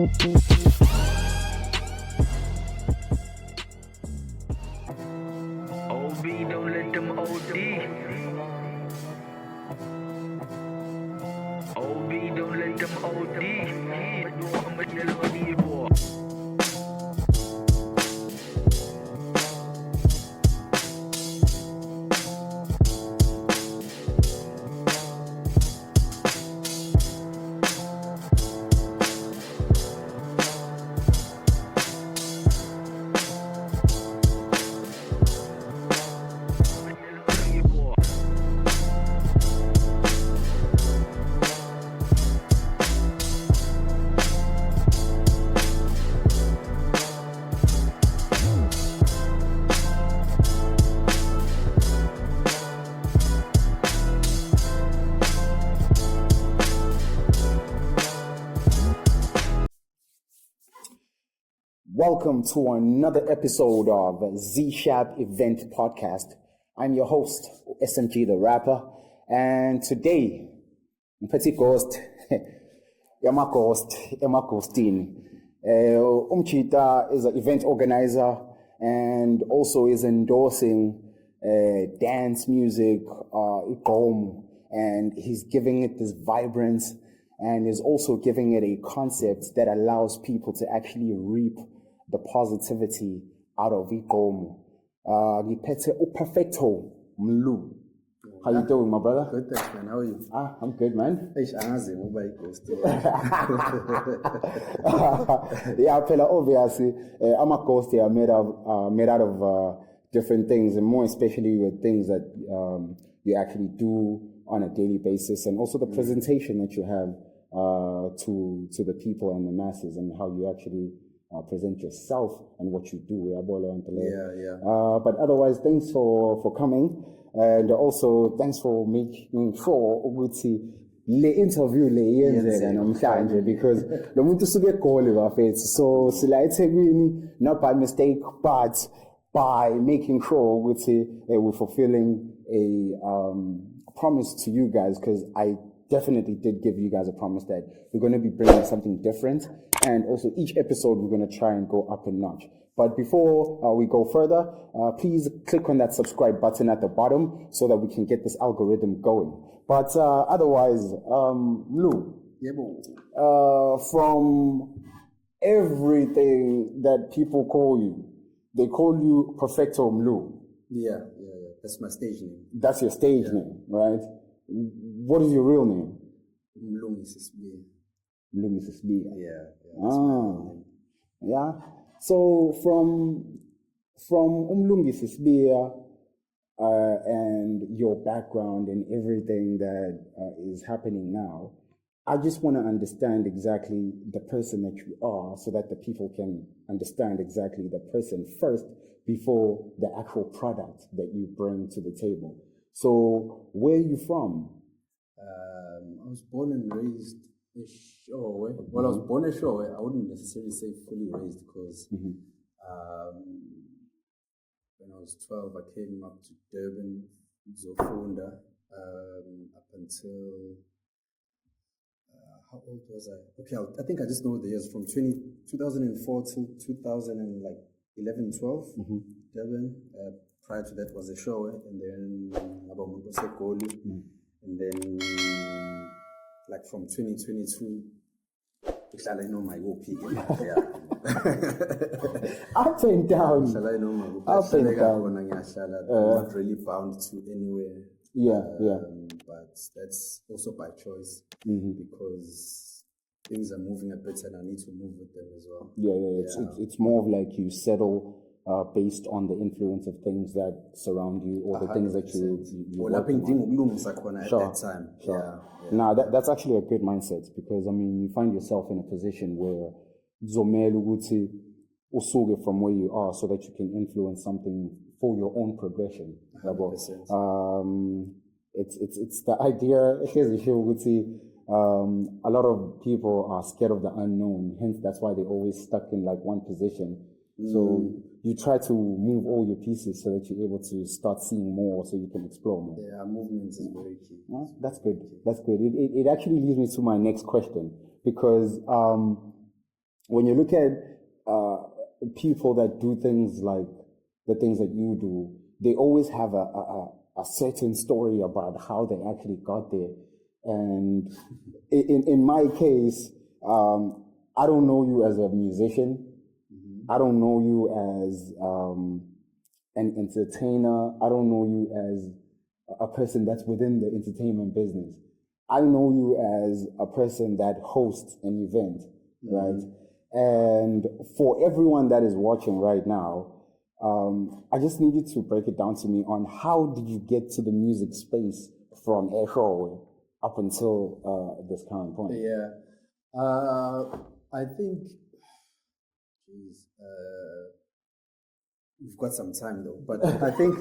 don't let them OD. OB, don't let them OD. I'ma tell on you, boy. Welcome to another episode of Zishapp Event Podcast. I'm your host, SmG The Rapper, and today, Petty Ghost, Yama Ghostin. Umchita is an event organizer and also is endorsing dance music, Gqom, and he's giving it this vibrance and is also giving it a concept that allows people to actually reap the positivity out of Gqom. Perfecto, Mlu. How you doing, my brother? Good, thanks, man. How are you? I'm good, man. Yeah, obviously, I'm a ghost here made out of different things, and more especially with things that you actually do on a daily basis, and also the presentation that you have to the people and the masses, and how you actually present yourself and what you do. Yeah. But otherwise, thanks for coming, and also thanks for making sure le interview le yenzeka namhlanje, because lo muntu usuke egoli bafethu, so sila eThekwini not by mistake but by making sure we're fulfilling a promise to you guys, because I definitely did give you guys a promise that we're going to be bringing something different, and also each episode we're going to try and go up a notch. But before we go further, please click on that subscribe button at the bottom so that we can get this algorithm going. But otherwise, Lou, from everything that people call you, they call you Perfecto Mlu. Yeah. That's my stage name. That's your stage name, right? What is your real name? Mlungisisbi. Mlungisisbi. Yeah. Yeah. So from Mlungisisbi and your background and everything that is happening now, I just want to understand exactly the person that you are, so that the people can understand exactly the person first before the actual product that you bring to the table. So where are you from? I was born and raised in Showe. Well, I was born in Showe. I wouldn't necessarily say fully raised, because when I was 12, I came up to Durban, Zofunda, up until, how old was I? Okay, I think I just know the years from 2004 till 2011, 12, Durban. Prior to that was a show, and then and then like from 2022, I know my OP. Up and down. Up and down. I'm not really bound to anywhere. Yeah. But that's also by choice, because things are moving a bit and I need to move with them as well. Yeah. It's more of like you settle based on the influence of things that surround you, or the things that you at that time. Sure. Now that's actually a good mindset, because I mean you find yourself in a position where zomelu uguti usuge from where you are, so that you can influence something for your own progression. It's the idea. A lot of people are scared of the unknown, hence that's why they're always stuck in like one position. So you try to move all your pieces so that you're able to start seeing more, so you can explore more. Yeah, movement is very key. That's good. It actually leads me to my next question, because when you look at people that do things like the things that you do, they always have a certain story about how they actually got there. And in my case, I don't know you as a musician. I don't know you as an entertainer. I don't know you as a person that's within the entertainment business. I know you as a person that hosts an event, right? And for everyone that is watching right now, I just need you to break it down to me on how did you get to the music space from Echo up until this current point? Yeah. I think, we've got some time though, but I think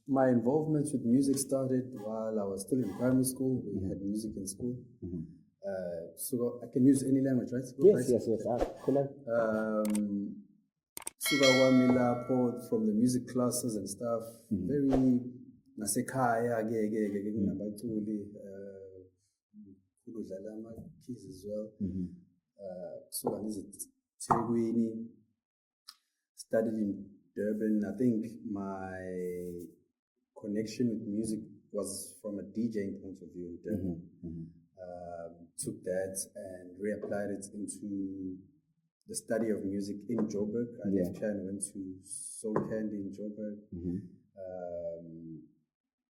my involvement with music started while I was still in primary school. We had music in school. So I can use any language, right? Yes. Suka kwami lapho from the music classes and stuff. Very nasekhaya ke kunabaculi kudlala ama-keys as well. So I visited Tegwini, studied in Durban. I think my connection with music was from a DJing point of view in Durban. Took that and reapplied it into the study of music in Joburg. I left here and went to Soul Candy in Joburg.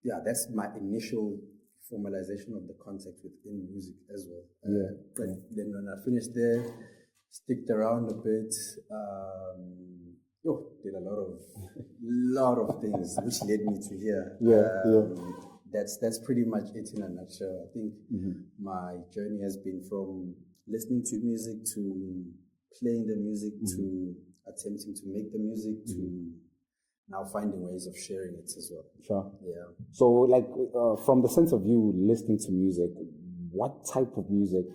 That's my initial formalization of the concept within music as well. Then when I finished there, sticked around a bit, did a lot of things which led me to here. That's pretty much it in a nutshell. I think my journey has been from listening to music to playing the music to attempting to make the music to now finding ways of sharing it as well. Sure. Yeah. So, like, from the sense of you listening to music, what type of music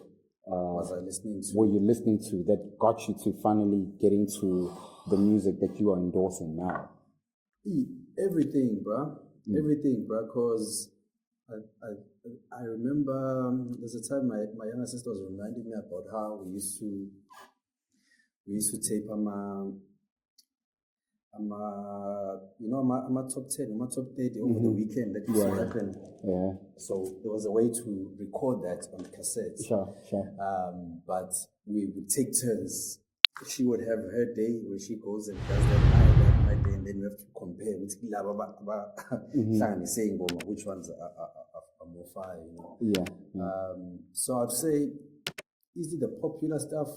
was I listening to? were you listening to that got you to finally getting to the music that you are endorsing now? Everything, bro. Everything, bro. Because I remember there's a time my younger sister was reminding me about how we used to tape my top 10, my top 30 over the weekend that used to happen. Yeah. So there was a way to record that on cassette. Sure. But we would take turns. She would have her day where she goes and does that, my day, and then we have to compare with saying which ones are more fire, you know. Yeah. So I'd say easily the popular stuff,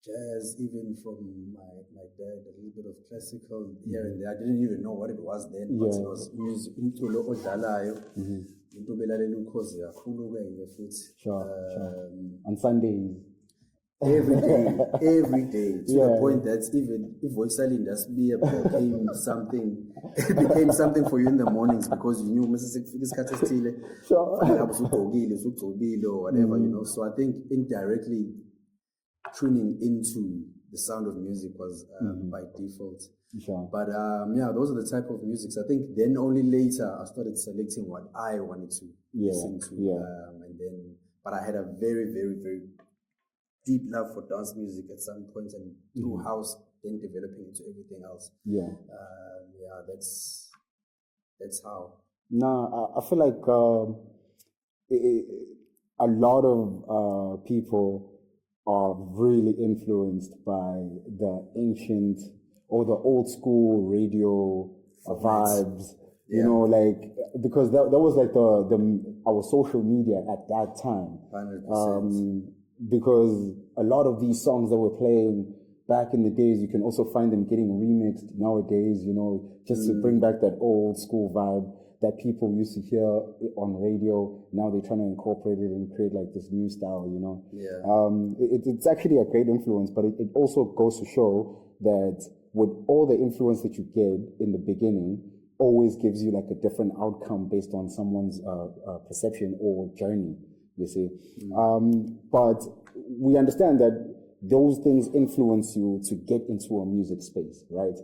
jazz, even from my dad, a little bit of classical here and there. I didn't even know what it was then, but it was music. Sure. On Sundays. Every day, to the point that even if voice industry became something for you in the mornings because you knew or whatever, you know. So I think indirectly tuning into the sound of music was by default. Sure. But those are the type of musics. I think then only later I started selecting what I wanted to listen to. But I had a very, very, very deep love for dance music at some point, and through house, then developing into everything else. That's how. No, I feel like a lot of people are really influenced by the ancient or the old school radio vibes. You know, like, because that was like our social media at that time. 100%. Because a lot of these songs that we're playing back in the days, you can also find them getting remixed nowadays, you know, just to bring back that old school vibe that people used to hear on radio. Now they're trying to incorporate it and create like this new style, you know. It's actually a great influence, but it also goes to show that with all the influence that you get in the beginning, always gives you like a different outcome based on someone's perception or journey, you see. But we understand that those things influence you to get into a music space, right?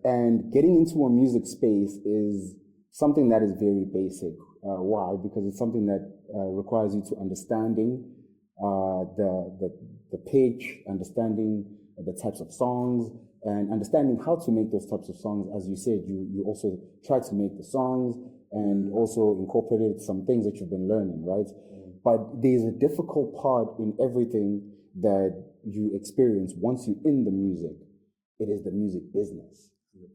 And getting into a music space is something that is very basic. Why? Because it's something that requires you to understanding the pitch, understanding the types of songs, and understanding how to make those types of songs. As you said, you also try to make the songs and also incorporated some things that you've been learning, right? But there's a difficult part in everything that you experience once you're in the music. It is the music business. 100%.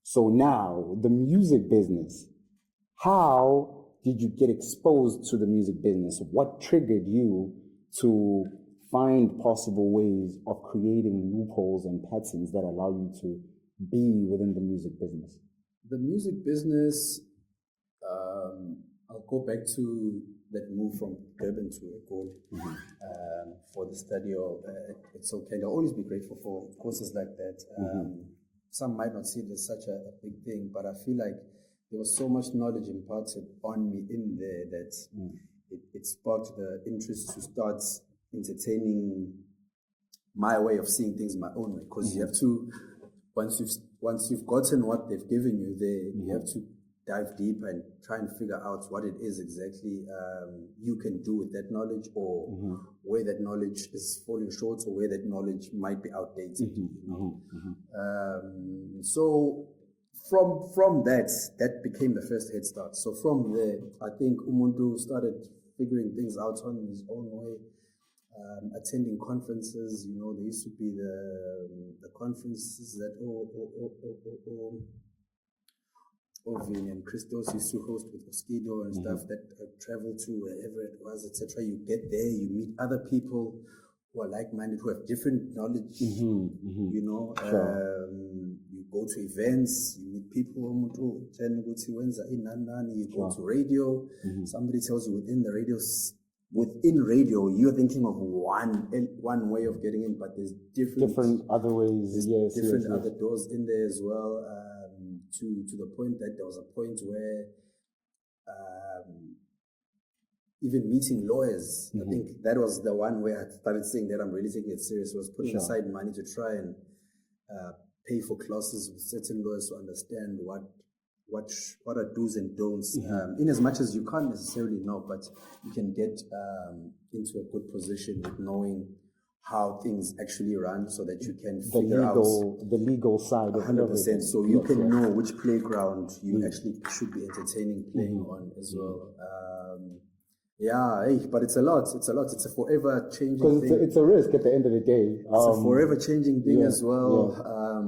So now, the music business, how did you get exposed to the music business? What triggered you to find possible ways of creating loopholes and patterns that allow you to be within the music business? The music business, I'll go back to that move from Durban to Gqom for the study of it's okay. I'll always be grateful for courses like that. Some might not see it as such a big thing, but I feel like there was so much knowledge imparted on me in there that it sparked the interest to start entertaining my way of seeing things my own way. Because you have to, once you've gotten what they've given you there, you have to dive deep and try and figure out what it is exactly you can do with that knowledge, or where that knowledge is falling short, or where that knowledge might be outdated. So from that became the first head start. So from there, I think Umuntu started figuring things out on his own way, attending conferences. You know, there used to be the conferences that Ovin and Christos used to host with Mosquito and stuff, that I traveled to wherever it was, etc. You get there, you meet other people who are like-minded, who have different knowledge. You know, you go to events, you meet people. You go to radio. Somebody tells you within radio, you're thinking of one way of getting in, but there's different other ways. There's other doors in there as well. To the point that there was a point where even meeting lawyers, I think that was the one where I started saying that I'm really taking it serious, was putting aside money to try and pay for classes with certain lawyers to understand what are do's and don'ts. In as much as you can't necessarily know, but you can get into a good position with knowing how things actually run, so that you can figure out the legal side of 100%. So you can know which playground you actually should be entertaining playing on as well. But it's a lot. It's a forever changing thing. Because it's a risk at the end of the day. It's a forever changing thing as well.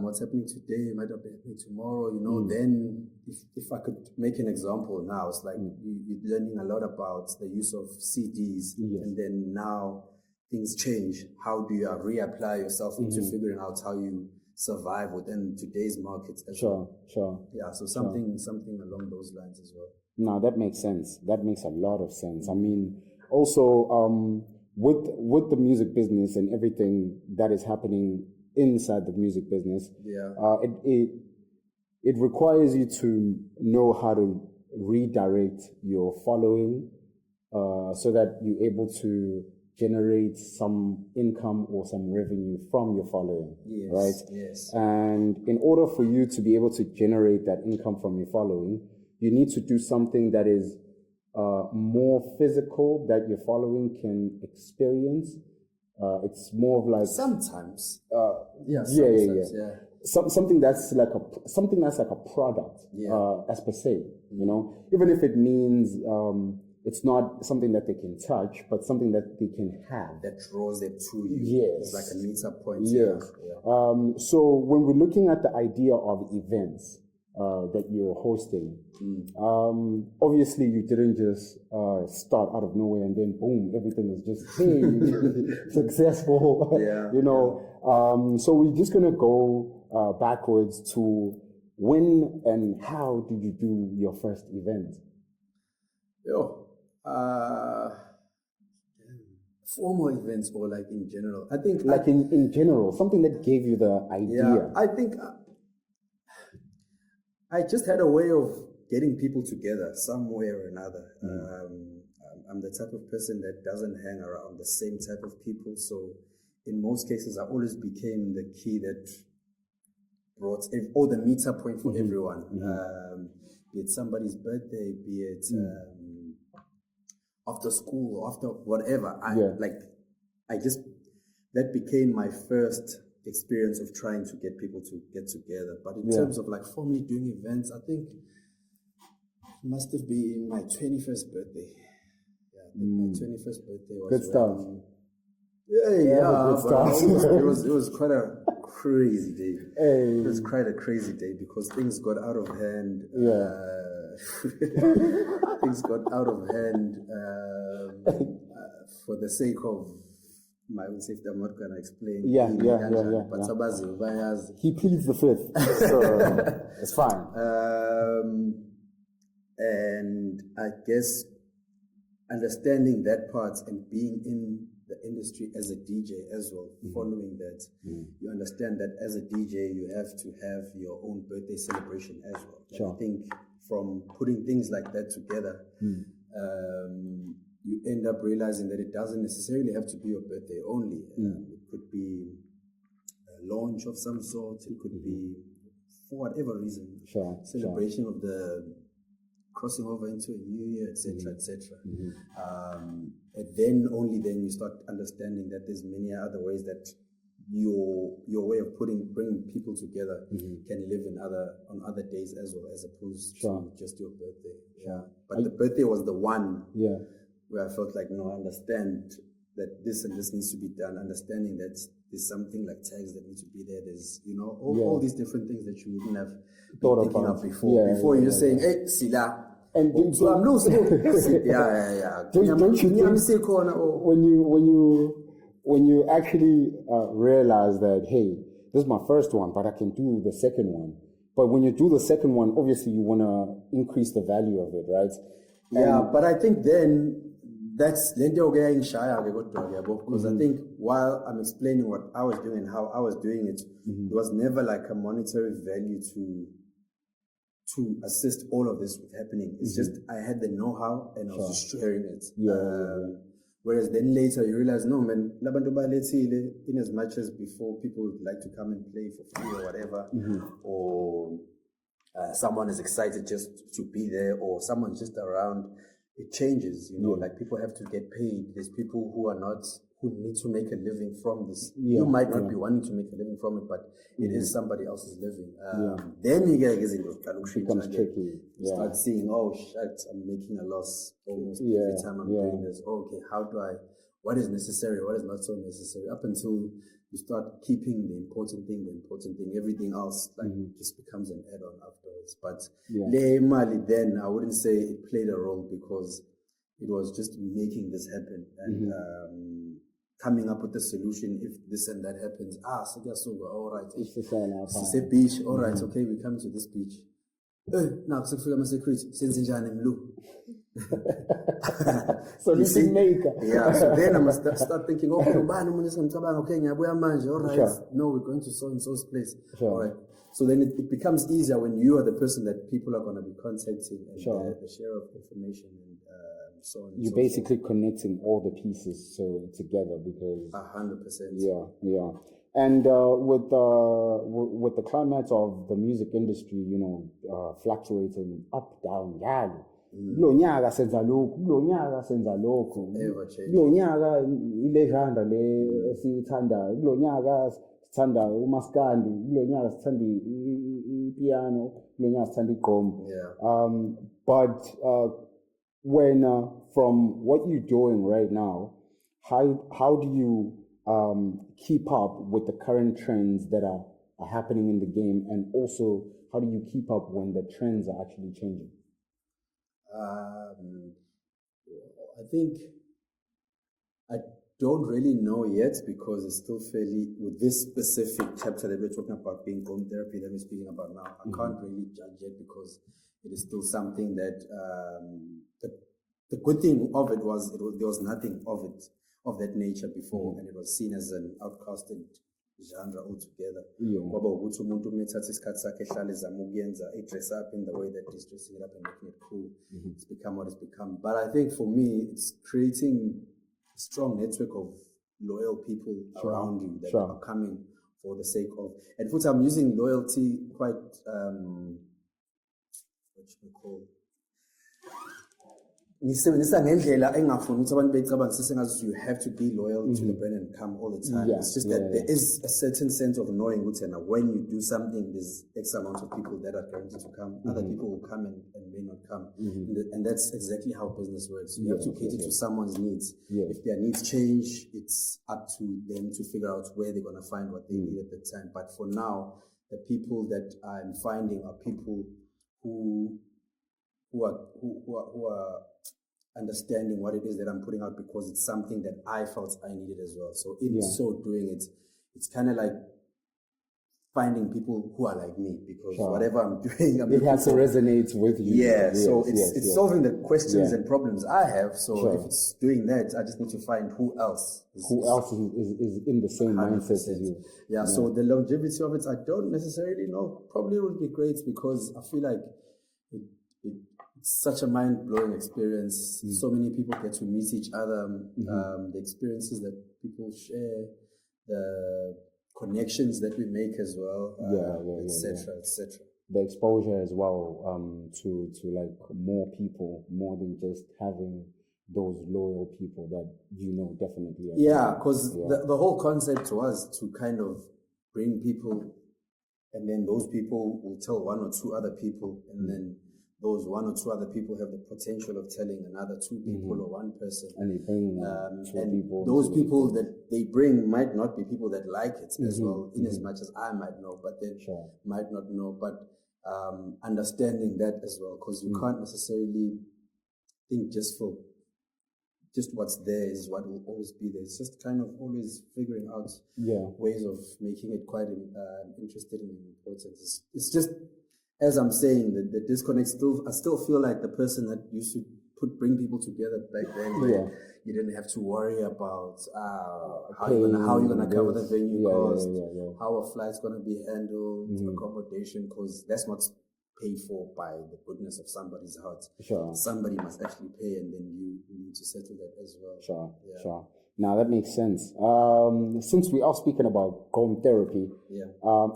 What's happening today might not be happening tomorrow. You know. Then, if I could make an example now, it's like you're learning a lot about the use of CDs, and then now things change. How do you reapply yourself into figuring out how you survive within today's market as well? Sure. Yeah, so something along those lines as well. No, that makes sense. That makes a lot of sense. I mean, also with the music business and everything that is happening inside the music business, it requires you to know how to redirect your following so that you're able to generate some income or some revenue from your following, right? Yes. And in order for you to be able to generate that income from your following, you need to do something that is more physical, that your following can experience. It's more of like sometimes. Something that's like a product, as per se. You know, even if it means it's not something that they can touch, but something that they can have. That draws them to you. Yes. It's like a meetup point. Yes. So when we're looking at the idea of events that you're hosting, obviously you didn't just start out of nowhere and then boom, everything was just successful. You know. So we're just gonna go backwards to when and how did you do your first event? Formal events, or like in general? I think in general, something that gave you the idea. I think I just had a way of getting people together some way or another. I'm the type of person that doesn't hang around the same type of people, so in most cases I always became the key that brought the meetup point for everyone. be it somebody's birthday, be it after school or after whatever. That became my first experience of trying to get people to get together. But in terms of like formally doing events, I think it must have been my 21st birthday. Yeah, I think my 21st birthday was good stuff. It was quite a crazy day. Hey. It was quite a crazy day because things got out of hand. Things got out of hand for the sake of my own safety. I'm not gonna explain. But he pleads the fifth, so it's fine. And I guess understanding that part and being in the industry as a DJ as well, following that, you understand that as a DJ you have to have your own birthday celebration as well. Sure. I think from putting things like that together, you end up realizing that it doesn't necessarily have to be your birthday only. It could be a launch of some sort. It could be, for whatever reason, celebration of the crossing over into a new year, etc., etc. And then only then you start understanding that there's many other ways that your way of bringing people together can live on other days as well, as opposed to just your birthday. But the birthday was the one where I felt like, no, I understand that this and this needs to be done, understanding that there's something like tags that need to be there. There's, all these different things that you wouldn't have thought thinking of before. Before you're saying, hey, Sila. And so I'm losing. Don't you think when you actually realize that, hey, this is my first one, but I can do the second one. But when you do the second one, obviously you want to increase the value of it, right? But I think then that's because I think while I'm explaining what I was doing and how I was doing it, there was never like a monetary value to assist all of this with happening. It's just I had the know-how and I was just sharing it. Whereas then later you realize, no man, in as much as before people would like to come and play for free or whatever, or someone is excited just to be there, or someone's just around, it changes, like people have to get paid. There's people who need to make a living from this. You might not be wanting to make a living from it, but it is somebody else's living. Then you get becomes tricky. You start seeing, oh shit, I'm making a loss almost every time I'm doing this. Okay, what is necessary, what is not so necessary, up until you start keeping the important thing, everything else just becomes an add-on afterwards. But then I wouldn't say it played a role, because it was just making this happen and coming up with a solution if this and that happens. All right. It's a beach. All right, okay, we come to this beach. Now, security. Solution maker. So then I must start thinking, okay, all right, no, we're going to so and so's place. All right. So then it becomes easier when you are the person that people are going to be contacting, and the share of information and so on. You're basically connecting all the pieces together, because 100%. Yeah. And with the climate of the music industry, fluctuating up, down, kulo nyaka senza lokhu, kulo nyaka senza lokhu, kulo nyaka ile genre le esiyithandayo, kulo nyaka sithanda umaskandi, kulo nyaka sithanda ipiano, kulo nyaka sithanda igqom. But when from what you're doing right now, how do you keep up with the current trends that are happening in the game, and also how do you keep up when the trends are actually changing? I think I don't really know yet, because it's still fairly, with this specific chapter that we're talking about, being Gqom Therapy that we're speaking about now, I can't really judge yet, because it is still something that the good thing of it was there was nothing of that nature before, and it was seen as an outcasted genre altogether. Dress up in the way that he's dressing it up and making it cool. It's become what it's become. But I think for me, it's creating a strong network of loyal people around you that are coming for the sake of, and for I'm using loyalty quite what you call ngisebenzisa ngendlela engafuni ukuthi abantu beyicabangisise ngazo you have to be loyal to the brand and come all the time. Yeah, It's just that there is a certain sense of knowing when you do something, there's X amount of people that are guaranteed to come. Other people will come and may not come. And that's exactly how business works. You have to cater to someone's needs. If their needs change, it's up to them to figure out where they're going to find what they need at the time. But for now, the people that I'm finding are people who are understanding what it is that I'm putting out, because it's something that I felt I needed as well. So in so doing it, it's kind of like finding people who are like me, because whatever I'm doing, it has to resonate with you. So it's solving the questions and problems I have. So if it's doing that, I just need to find who else is in the same mindset as you. So the longevity of it, I don't necessarily know. Probably would be great, because I feel like it's such a mind-blowing experience. So many people get to meet each other, the experiences that people share, the connections that we make as well, etc. The exposure as well to like more people, more than just having those loyal people that definitely. Because the whole concept was to kind of bring people, and then those people will tell one or two other people, and then those one or two other people have the potential of telling another two people or one person. And they bring people. Those people that they bring might not be people that like it as well, in as much as I might know, but they might not know. But understanding that as well, because you can't necessarily think just what's there is what will always be there. It's just kind of always figuring out ways of making it quite interesting and important. It's just, as I'm saying, the disconnect I still feel like the person that used to bring people together back then, where you didn't have to worry about how you're gonna cover the venue cost, how a flight's gonna be handled, accommodation, because that's not paid for by the goodness of somebody's heart. Somebody must actually pay, and then you need to settle that as well. Sure. Now that makes sense. Since we are speaking about Gqom Therapy,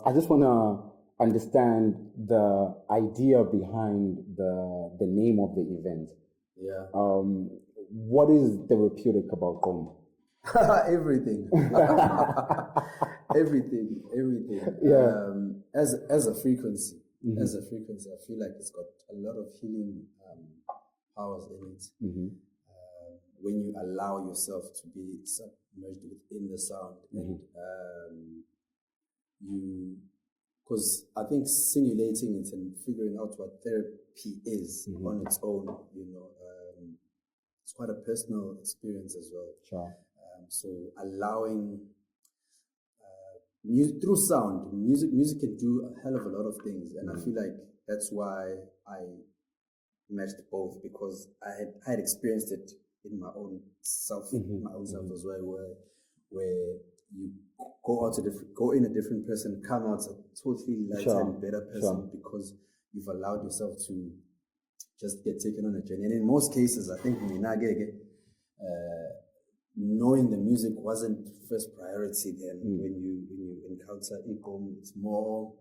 I just wanna understand the idea behind the name of the event. What is therapeutic about Gqom? Everything. everything. As a frequency, I feel like it's got a lot of healing powers in it. When you allow yourself to be submerged within the sound, and because I think simulating it and figuring out what therapy is on its own, it's quite a personal experience as well. So allowing music through sound, music can do a hell of a lot of things, and I feel like that's why I matched both, because I had experienced it in my own self, as well, where you go in a different person, come out a totally lighter and better person, because you've allowed yourself to just get taken on a journey. And in most cases, I think knowing the music wasn't first priority. Then when you encounter Gqom, it's more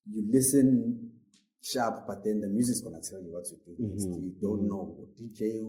you listen sharp, but then the music's gonna tell you what to do next. You don't know DJ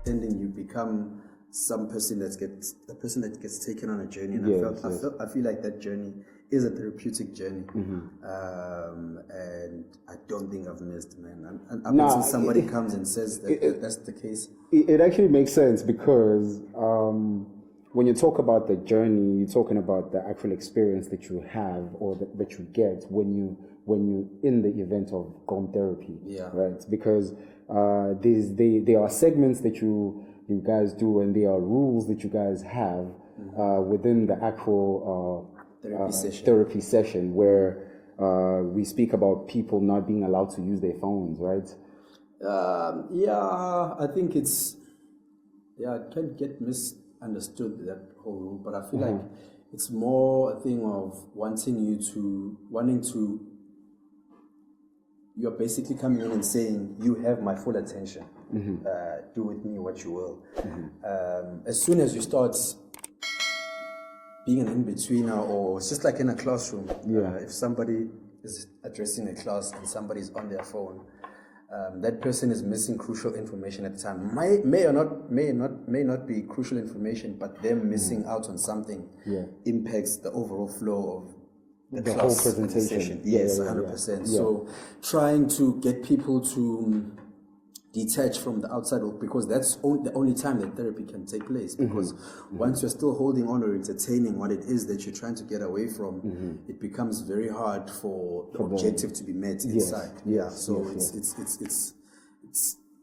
and then you become some person that gets taken on a journey, and I feel like that journey is a therapeutic journey, and I don't think I've missed, man. Until somebody comes and says that that's the case. It actually makes sense, because when you talk about the journey, you're talking about the actual experience that you have or that you get when you in the event of Gqom Therapy, right? Because there are segments that you you guys do, and there are rules that you guys have within the actual therapy session where we speak about people not being allowed to use their phones, right? I think it can get misunderstood, that whole rule, but I feel like it's more a thing of you're basically coming in and saying, you have my full attention, do with me what you will. As soon as you start being an in-betweener, or it's just like in a classroom, if somebody is addressing a class and somebody's on their phone, that person is missing crucial information at the time. May not be crucial information, but them missing out on something impacts the overall flow of the whole presentation. Yes, 100%. So trying to get people to detach from the outside world, because that's the only time that therapy can take place, because once you're still holding on or entertaining what it is that you're trying to get away from, it becomes very hard for the objective to be met inside.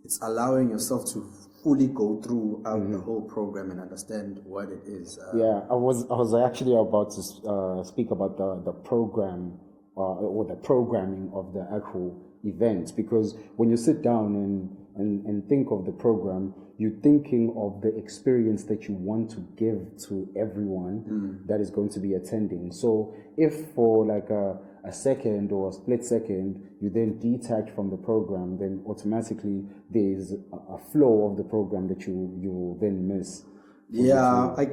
It's allowing yourself to fully go through the whole program and understand what it is. I was actually about to speak about the program or the programming of the actual event, because when you sit down and think of the program, you're thinking of the experience that you want to give to everyone that is going to be attending. So if for like a second or a split second you then detach from the program, then automatically there's a flow of the program that you will then miss. I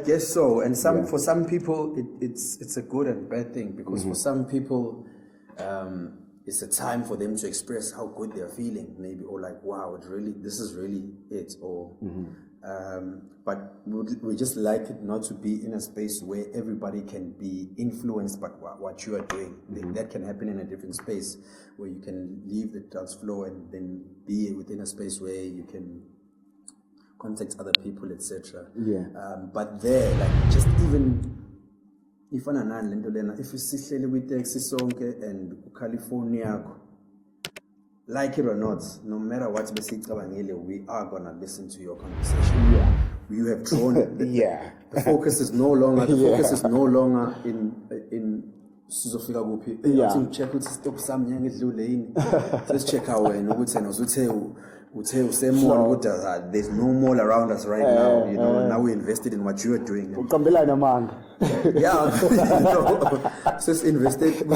guess so. And for some people it's a good and bad thing, because for some people it's a time for them to express how good they're feeling, maybe, or like, wow, this is really it, or but we just like it not to be in a space where everybody can be influenced by what you are doing. That can happen in a different space, where you can leave the dance floor and then be within a space where you can contact other people, etc. But there, like, just even ifana nani lento lena, if sihleli kwiteksi sonke and California yakho, like it or not, no matter what besicabangile, we are gonna listen to your conversation. You have drawn the focus is no longer in sizofika kuphi. Uthi check ukuthi stop sami nyanga edlule yini. Let's check out wena ukuthi nosuthe usemall, there's no mall around us right now. You know, now we invested in what you are doing. Just invested.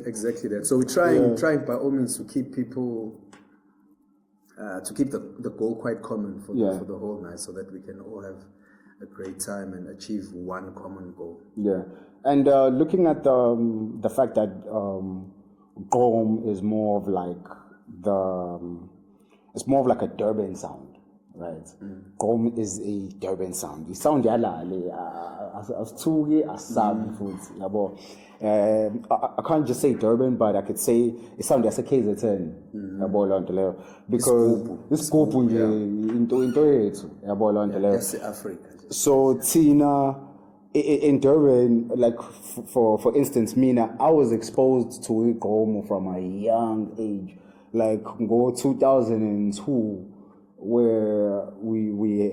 Exactly that. So we're trying by all means to keep people, to keep the goal quite common for the whole night, so that we can all have a great time and achieve one common goal. And looking at the fact that Gqom is more of like a Durban sound, right? Gqom is a Durban sound. The sound I can't just say Durban, but I could say it sounds as a KZN, because this scope That's Africa. So Tina, in Durban, like for instance, Mina, I was exposed to Gqom from a young age, like go 2002, where we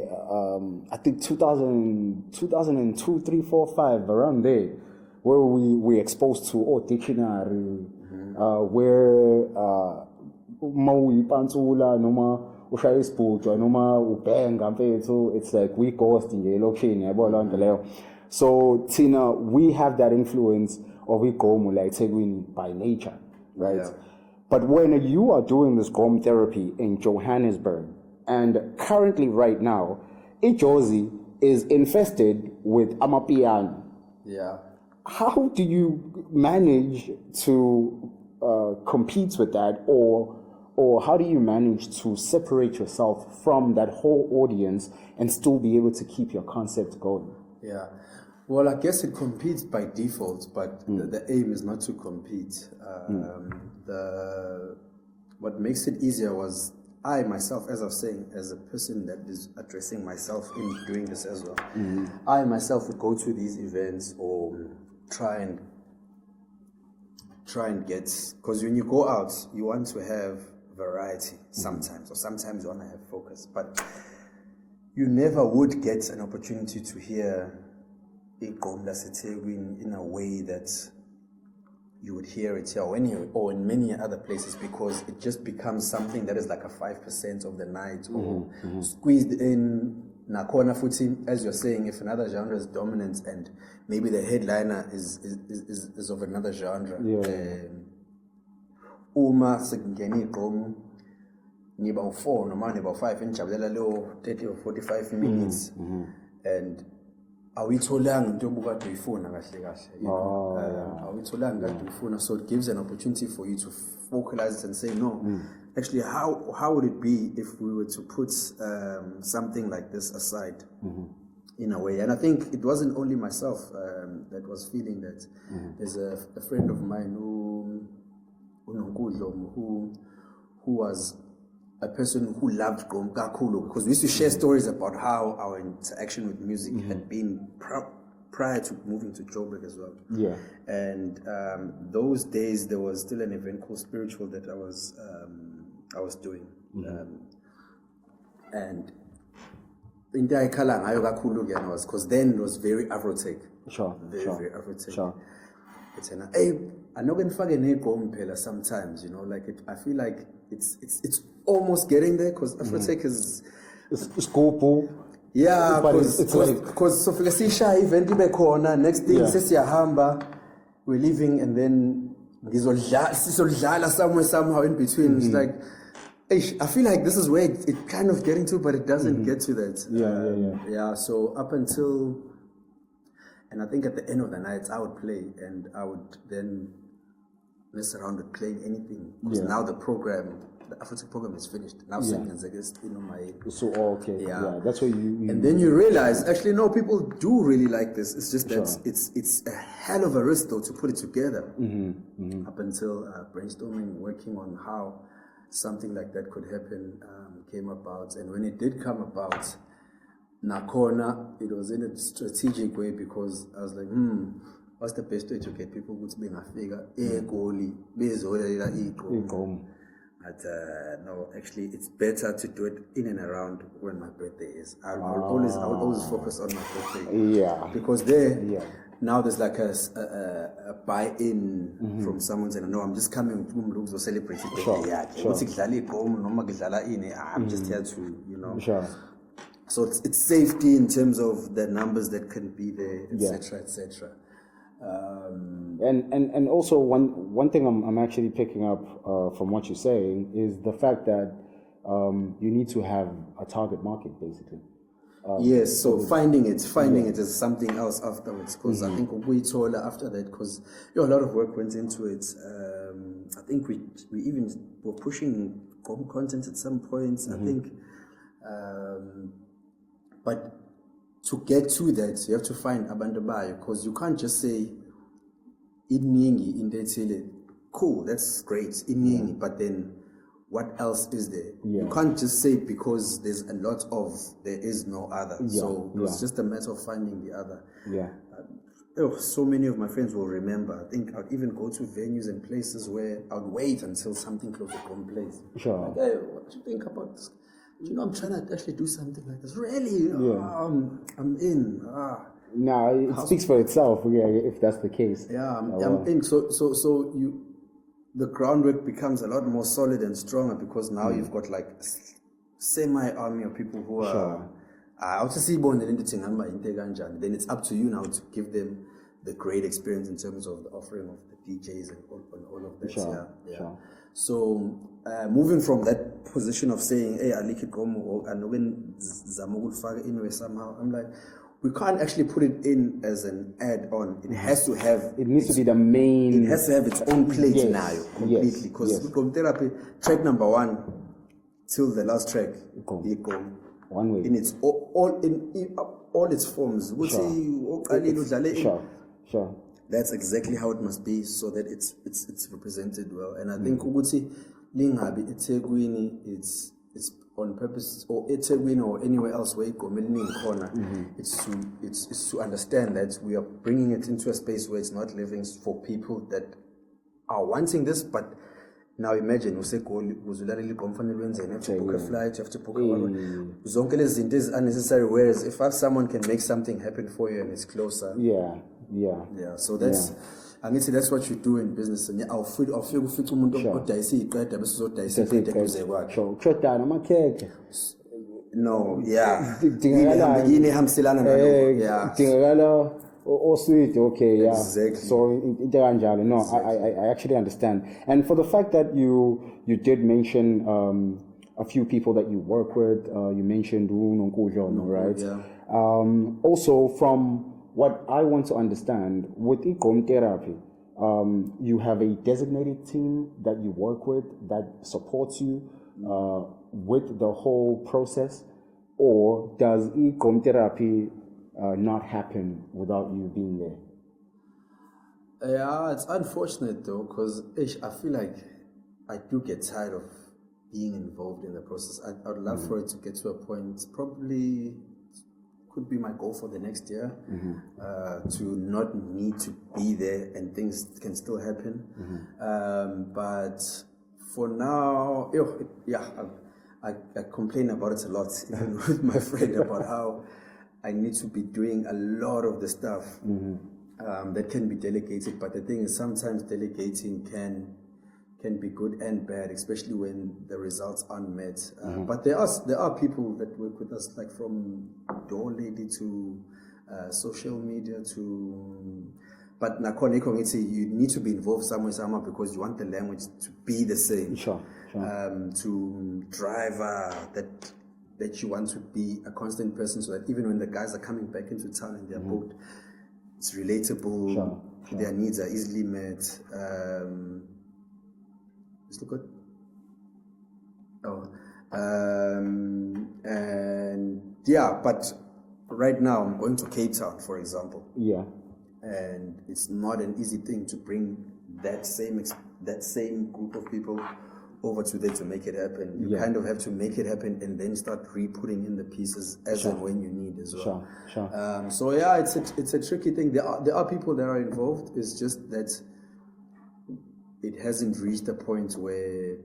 I think 2002, 3, 4, 5, around there, where we exposed to dictionary, where Maui Pantula Noma ushaya isibhuja noma ubhenga mfethu, it's like we ghost nje elokishini yabo loo nto leyo. So Tina, we have that influence of Gqom like Tegwini by nature, right? But when you are doing this Gqom therapy in Johannesburg, and currently right now, Ijozi is infested with Amapiano. How do you manage to compete with that, or how do you manage to separate yourself from that whole audience and still be able to keep your concept going? Well, I guess it competes by default, but the aim is not to compete. What makes it easier was I myself, as I was saying, as a person that is addressing myself in doing this as well, I myself would go to these events or try and try and get, because when you go out, you want to have variety sometimes, or sometimes you want to have focus, but you never would get an opportunity to hear Gqom Theraphy in a way that you would hear it here or in many other places, because it just becomes something that is like a 5% of the night, or squeezed in. Nakhona futhi, as you're saying, if another genre is dominant and maybe the headliner is of another genre, uma sekungena Gqom ngiba u4 noma ngiba u5 enijabulela leyo 30 or 45 minutes, and awuyitholanga into obukade uyifuna kahle kahle, awuyitholanga kade uyifuna, so it gives an opportunity for you to focalize and say no. Actually, how would it be if we were to put something like this aside in a way? And I think it wasn't only myself that was feeling that. There's a friend of mine who was a person who loved Gqom kakhulu, because we used to share stories about how our interaction with music had been prior to moving to Joburg as well. Yeah. And those days there was still an event called Spiritual that I was doing, and into ayikhala ngayo kakhulu ke was because then it was very Afrotech. Very Afrotech. Sure. It's an I know when fage neGqom phela sometimes, you know, like I feel like it's almost getting there, because Afrotech is scope. Yeah, because because so fika sisha event ibe khona, next thing sesiyahamba, we're leaving, and then sizodlala somehow in between. It's like, I feel like this is where it kind of getting to, but it doesn't get to that. Yeah, so up until, and I think at the end of the night, I would play, and I would then mess around with playing anything, because now the Afrotech program is finished. Now singing, I guess, my... So, okay. Yeah, that's what you... And then you realize, actually, no, people do really like this. It's just that it's a hell of a risk, though, to put it together. Up until brainstorming, working on how something like that could happen came about. And when it did come about, nakhona, it was in a strategic way, because I was like, what's the best way to get people to be a figure? But no, actually, it's better to do it in and around when my birthday is. I will always focus on my birthday. Yeah. Because now there's like a buy-in from someone saying, no, I'm just coming to celebrate it. I'm just here to, you know. So it's safety in terms of the numbers that can be there, etc., etc. And also one thing I'm actually picking up from what you're saying is the fact that you need to have a target market, basically. Yes, so finding it is something else afterwards, because I think we told after that, because a lot of work went into it. I think we even were pushing Gqom content at some points. I think, but to get to that, you have to find abantu bayo, because you can't just say iningi in detail. Cool, that's great, iningi, but then what else is there? You can't just say because there's a lot of, there is no other. So it was just a matter of finding the other. So many of my friends will remember. I think I'd even go to venues and places where I'd wait until something close to Gqom plays. Like, hey, what do you think about this? You know, I'm trying to actually do something like this. Really? I'm in. No, it speaks for itself, if that's the case. I'm in. So the groundwork becomes a lot more solid and stronger, because now you've got like semi-army of people who are then it's up to you now to give them the great experience in terms of the offering of the DJs and all of that. So moving from that position of saying, hey, I like it and when Zamugul somehow, I'm like, we can't actually put it in as an add-on. It has to have... It needs to be the main... It has to have its own plate now, completely. Because Gqom Therapy, track number 1 till the last track, Gqom. One way. In its all its forms. Sure. That's exactly how it must be, so that it's represented well. And I think Uguti Lingabi eThekwini, it's on purpose, or eThekwini or anywhere else where Gqom corner. It's to understand that we are bringing it into a space where it's not living for people that are wanting this, but now imagine useGoli uzulalela igqom fanele wenzeni, you have to book a flight, you have to book a zonke lezi zinto is unnecessary, whereas if someone can make something happen for you and it's closer. So that's angithi that's what you do in business. And awufika ufica umuntu odayisa iqeda bese uzodayisa iqeda kuze kwakhe. Uqedana amakhekhe. No, yini ehambiselana nalokho. Dingakala sweet, okay, Exactly. So no, I actually understand. And for the fact that you did mention a few people that you work with, you mentioned right? Yeah. Also, from what I want to understand, with Gqom Therapy, you have a designated team that you work with that supports you with the whole process, or does Gqom Therapy not happen without you being there? Yeah, it's unfortunate though, because I feel like I do get tired of being involved in the process. I would love for it to get to a point, probably could be my goal for the next year, to not need to be there and things can still happen. But for now, I complain about it a lot, even with my friend, about how I need to be doing a lot of the stuff that can be delegated. But the thing is, sometimes delegating can be good and bad, especially when the results aren't met. But there are people that work with us, like from door lady to social media to. But you need to be involved somehow because you want the language to be the same. Sure. To driver that you want to be a constant person, so that even when the guys are coming back into town and they're booked, it's relatable, sure. Their needs are easily met. Is it good? But right now I'm going to Cape Town, for example. Yeah. And it's not an easy thing to bring that same group of people over to there to make it happen. You kind of have to make it happen and then start re-putting in the pieces as and when you need as well. Sure. So it's a tricky thing. There are people that are involved. It's just that it hasn't reached a point where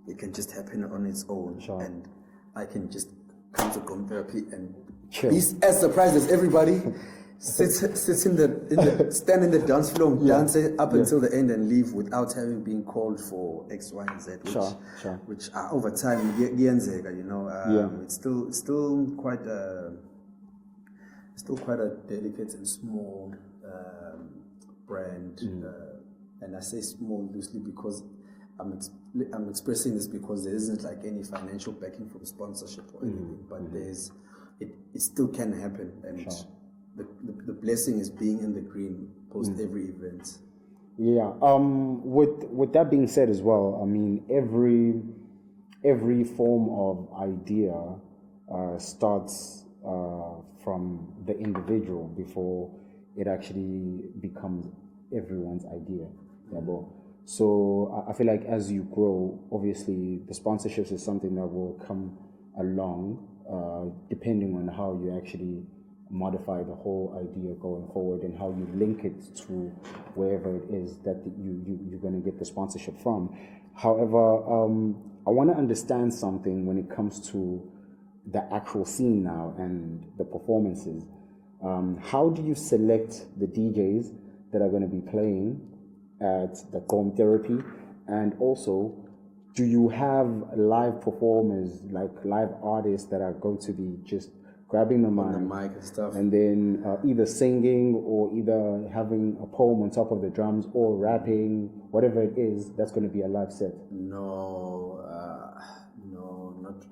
it can just happen on its own, and I can just come to Gqom Therapy and be as surprised as everybody. Sit stand in the dance floor, dance up until the end, and leave without having been called for X, Y, and Z. Which over time, it's still quite a delicate and small brand, and I say small loosely because I'm expressing this because there isn't like any financial backing from sponsorship or anything, but it still can happen, and the blessing is being in the green post every event. Yeah. With that being said as well, I mean every form of idea starts from the individual before it actually becomes everyone's idea. So I feel like as you grow, obviously the sponsorships is something that will come along, depending on how you actually modify the whole idea going forward and how you link it to wherever it is that you're going to get the sponsorship from. However, I want to understand something when it comes to the actual scene now and the performances. How do you select the DJs that are going to be playing at the Gqom Therapy? And also, do you have live performers, like live artists that are going to be just grabbing the mic and stuff, and then either singing or either having a poem on top of the drums or rapping, whatever it is, that's going to be a live set? No,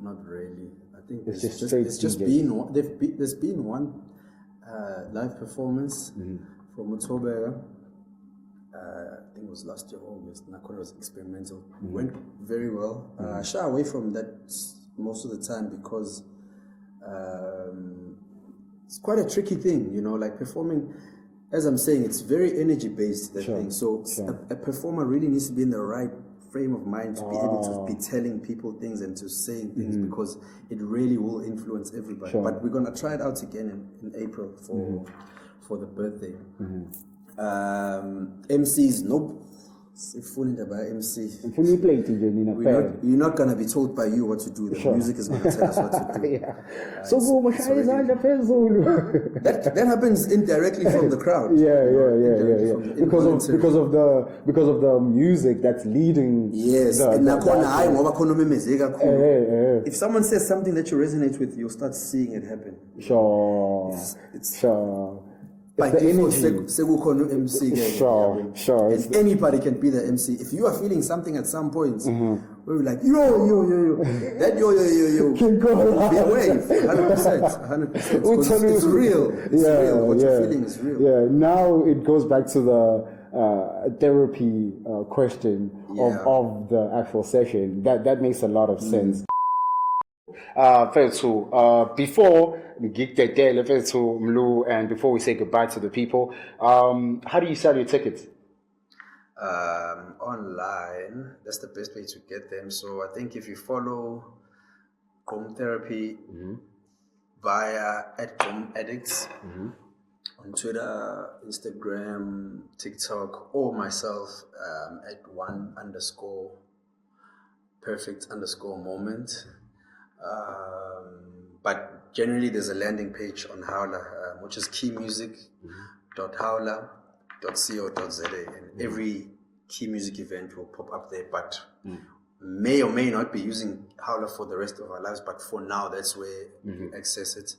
not really. I think it's just there's been one live performance from Utobega. I think it was last year August. Nakon was experimental. Went very well. I shy away from that most of the time because it's quite a tricky thing, like performing. As I'm saying, it's very energy based, thing. So a performer really needs to be in the right frame of mind to be able to be telling people things and to saying things, because it really will influence everybody. But we're gonna try it out again in April for the birthday. MCs, nope. Sifunda by MC. Ngifuna iplate nje nina phela. You're not gonna be told by you what to do. The music is gonna tell us what to do. So shaya izandla phezulu. That happens indirectly from the crowd. Yeah. Because of the music that's leading. Yes. If someone says something that you resonate with, you'll start seeing it happen. Sure. By default, MC. Sure. And anybody can be the MC. If you are feeling something at some point, where you're like, yo, that yo, be a wave, 100%. It's real. It's real. What you're feeling is real. Yeah. Now it goes back to the therapy question of the actual session. That makes a lot of sense. Before we get there, Mlu, and before we say goodbye to the people, how do you sell your tickets? Online, that's the best way to get them. So I think if you follow Gqom Therapy via @Gqom Addicts on Twitter, Instagram, TikTok, or myself at @1_perfect_moment. But generally, there's a landing page on Howler, which is keymusic.howler.co.za, and every key music event will pop up there. But may or may not be using Howler for the rest of our lives. But for now, that's where you access it.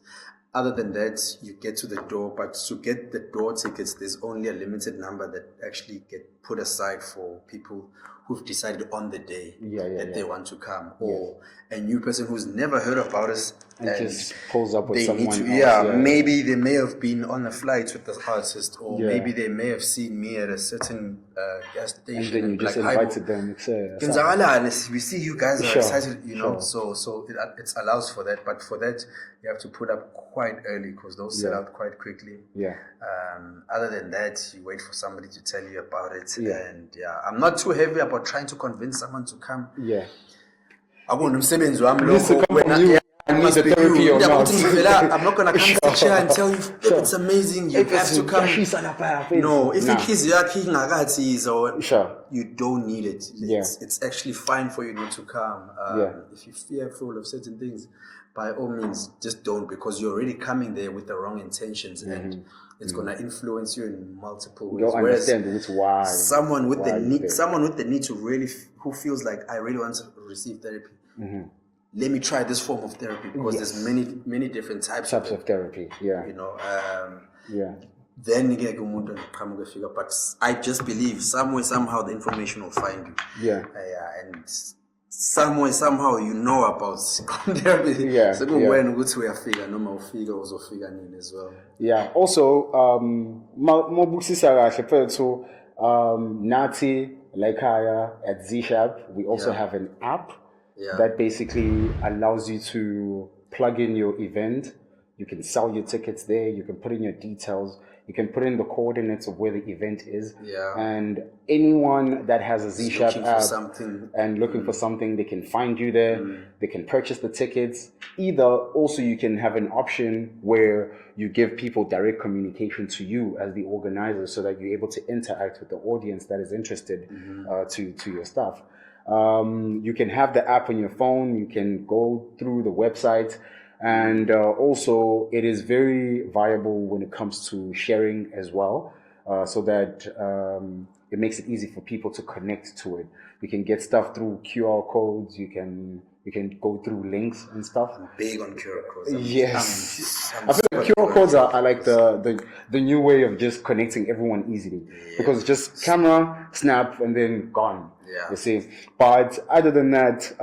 Other than that, you get to the door. But to get the door tickets, there's only a limited number that actually get put aside for people who've decided on the day that they want to come, or a new person who's never heard about us and just pulls up with someone else. Maybe they may have been on a flight with the artist, or maybe they may have seen me at a certain gas station, and then you just invited them. We see you guys are excited, so it allows for that. But for that, you have to put up quite early, because those sell out quite quickly. Other than that, you wait for somebody to tell you about it. And I'm not too heavy about trying to convince someone to come. I'm not going to come to the chair and tell you it's amazing, you have to come. No, if it is you don't need it. It's actually fine for you not to come. If you're fearful of certain things, by all means, just don't, because you're already coming there with the wrong intentions, and it's going to influence you in multiple ways. Don't understand why. Someone with the need to really, who feels like, I really want to receive therapy. Let me try this form of therapy, because there's many different types of therapy. Then you get figure, but I just believe somehow the information will find you. And somehow you know about therapy. So when we are figure, no more figure also figure in as well. Also, Nati, Laikaya at Zishapp, we also have an app that basically allows you to plug in your event. You can sell your tickets there. You can put in your details. You can put in the coordinates of where the event is. And anyone that has a Zishapp app and looking for something, they can find you there. They can purchase the tickets. Either also you can have an option where you give people direct communication to you as the organizer, so that you're able to interact with the audience that is interested to your stuff. You can have the app on your phone. You can go through the website. And also, it is very viable when it comes to sharing as well, so that it makes it easy for people to connect to it. You can get stuff through QR codes. You can go through links and stuff. I'm big on QR codes. I feel like QR codes are like the new way of just connecting everyone easily, because it's just camera, snap, and then gone. You see. But other than that,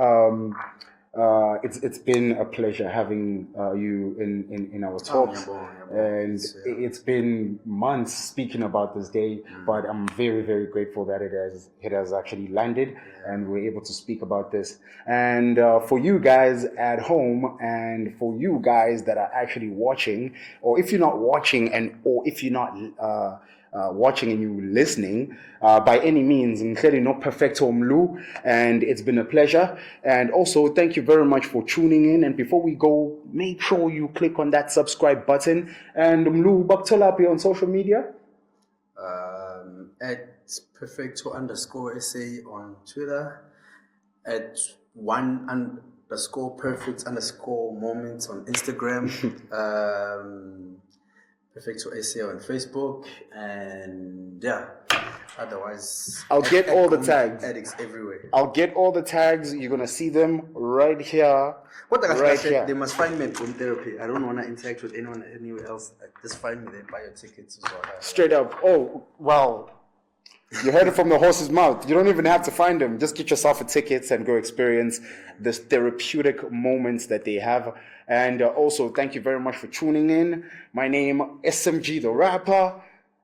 it's been a pleasure having you in our talks, and it's been months speaking about this day, but I'm very, very grateful that it has actually landed, and we're able to speak about this. And for you guys at home, and for you guys that are actually watching, or if you're not watching, or if you're not watching and you listening, by any means, including no Perfecto Mlu, and it's been a pleasure. And also, thank you very much for tuning in. And before we go, make sure you click on that subscribe button. And Mlu, Baktolapi on social media? At It's Perfecto_SA on Twitter, at _perfect_moments on Instagram, Perfecto SA on Facebook, and yeah. Otherwise, I'll get all the Gqom tags. Addicts everywhere. I'll get all the tags. You're gonna see them right here. What the right said, here. they must find me at Gqom Therapy. I don't want to interact with anyone anywhere else. Just find me there, buy your tickets as well. Straight up. Oh, wow. You heard it from the horse's mouth. You don't even have to find them. Just get yourself a tickets and go experience this therapeutic moments that they have. And also, thank you very much for tuning in. My name, SmG The Rapper.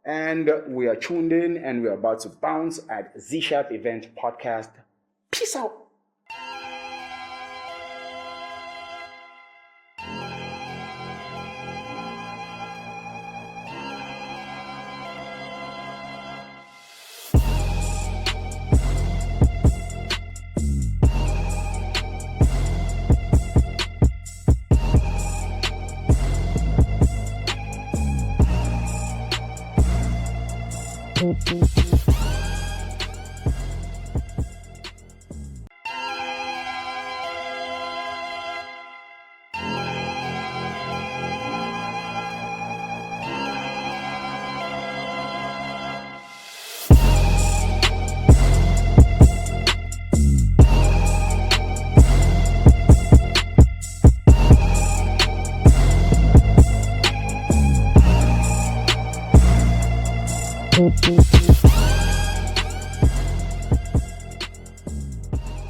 And we are tuned in and we're about to bounce at Zishapp Event Podcast. Peace out. Thank you.